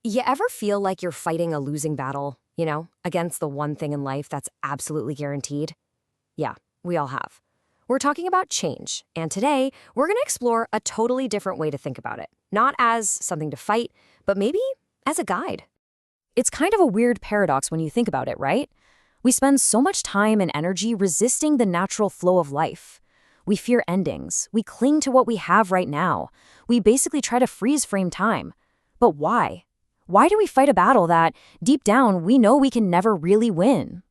You ever feel like you're fighting a losing battle, against the one thing in life that's absolutely guaranteed? Yeah, we all have. We're talking about change, and today we're going to explore a totally different way to think about it. Not as something to fight, but maybe as a guide. It's kind of a weird paradox when you think about it, right? We spend so much time and energy resisting the natural flow of life. We fear endings. We cling to what we have right now. We basically try to freeze frame time. But why? Why do we fight a battle that, deep down, we know we can never really win?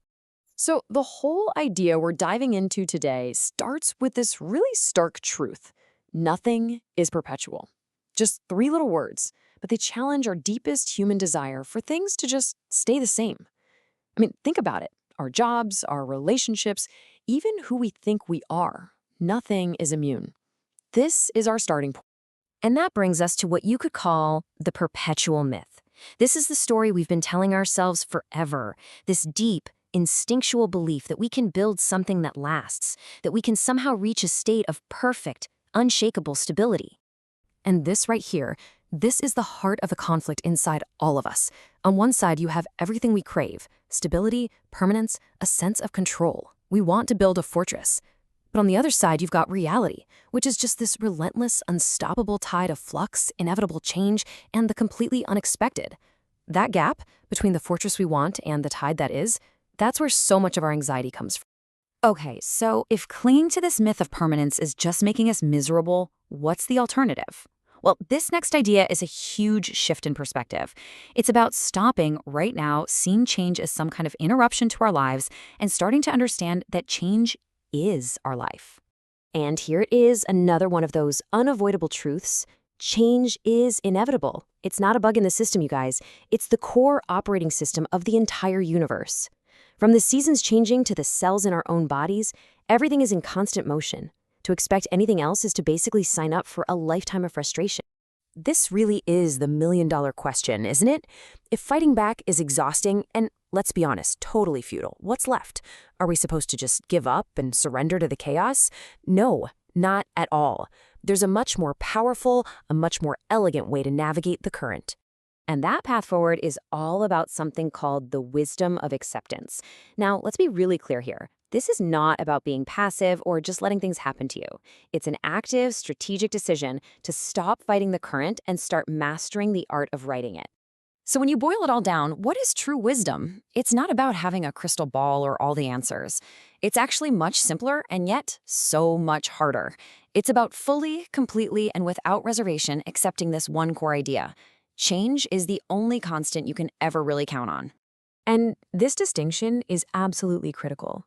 So, the whole idea we're diving into today starts with this really stark truth. Nothing is perpetual. Just three little words, but they challenge our deepest human desire for things to just stay the same. I mean, think about it. Our jobs, our relationships, even who we think we are. Nothing is immune. This is our starting point. And that brings us to what you could call the perpetual myth. This is the story we've been telling ourselves forever, this deep, instinctual belief that we can build something that lasts, that we can somehow reach a state of perfect, unshakable stability. And this right here, this is the heart of the conflict inside all of us. On one side, you have everything we crave: stability, permanence, a sense of control. We want to build a fortress. But on the other side, you've got reality, which is just this relentless, unstoppable tide of flux, inevitable change, and the completely unexpected. That gap between the fortress we want and the tide that is, that's where so much of our anxiety comes from. Okay, so if clinging to this myth of permanence is just making us miserable, what's the alternative? Well, this next idea is a huge shift in perspective. It's about stopping right now, seeing change as some kind of interruption to our lives, and starting to understand that change is our life. And here it is, another one of those unavoidable truths. Change is inevitable. It's not a bug in the system, you guys. It's the core operating system of the entire universe. From the seasons changing to the cells in our own bodies, everything is in constant motion. To expect anything else is to basically sign up for a lifetime of frustration. This really is the million-dollar question, isn't it? If fighting back is exhausting and, let's be honest, totally futile, what's left? Are we supposed to just give up and surrender to the chaos? No, not at all. There's a much more powerful, a much more elegant way to navigate the current. And that path forward is all about something called the wisdom of acceptance. Now, let's be really clear here. This is not about being passive or just letting things happen to you. It's an active, strategic decision to stop fighting the current and start mastering the art of writing it. So when you boil it all down, what is true wisdom? It's not about having a crystal ball or all the answers. It's actually much simpler and yet so much harder. It's about fully, completely, and without reservation accepting this one core idea. Change is the only constant you can ever really count on. And this distinction is absolutely critical.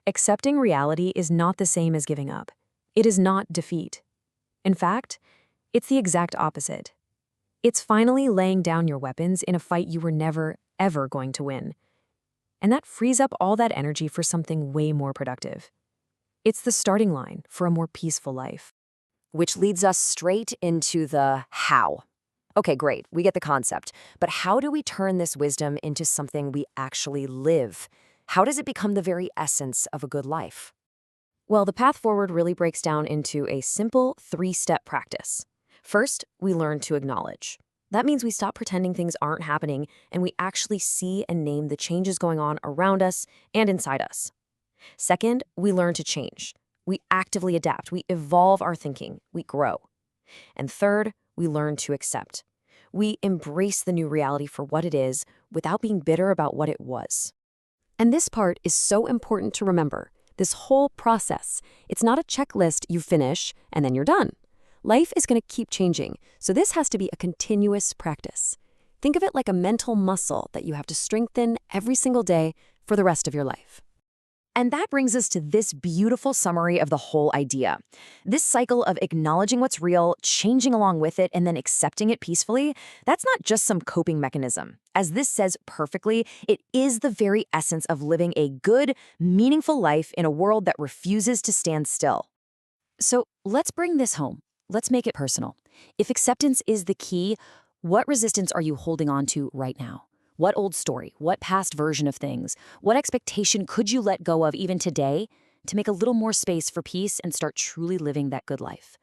Accepting reality is not the same as giving up. It is not defeat. In fact, it's the exact opposite. It's finally laying down your weapons in a fight you were never, ever going to win. And that frees up all that energy for something way more productive. It's the starting line for a more peaceful life. Which leads us straight into the how. Okay, great, we get the concept. But how do we turn this wisdom into something we actually live? How does it become the very essence of a good life? Well, the path forward really breaks down into a simple 3-step practice. First, we learn to acknowledge. That means we stop pretending things aren't happening and we actually see and name the changes going on around us and inside us. Second, we learn to change. We actively adapt. We evolve our thinking. We grow. And third, we learn to accept. We embrace the new reality for what it is without being bitter about what it was. And this part is so important to remember. This whole process, it's not a checklist you finish and then you're done. Life is going to keep changing, so this has to be a continuous practice. Think of it like a mental muscle that you have to strengthen every single day for the rest of your life. And that brings us to this beautiful summary of the whole idea. This cycle of acknowledging what's real, changing along with it, and then accepting it peacefully, that's not just some coping mechanism. As this says perfectly, it is the very essence of living a good, meaningful life in a world that refuses to stand still. So let's bring this home. Let's make it personal. If acceptance is the key, what resistance are you holding on to right now? What old story, what past version of things, what expectation could you let go of even today to make a little more space for peace and start truly living that good life?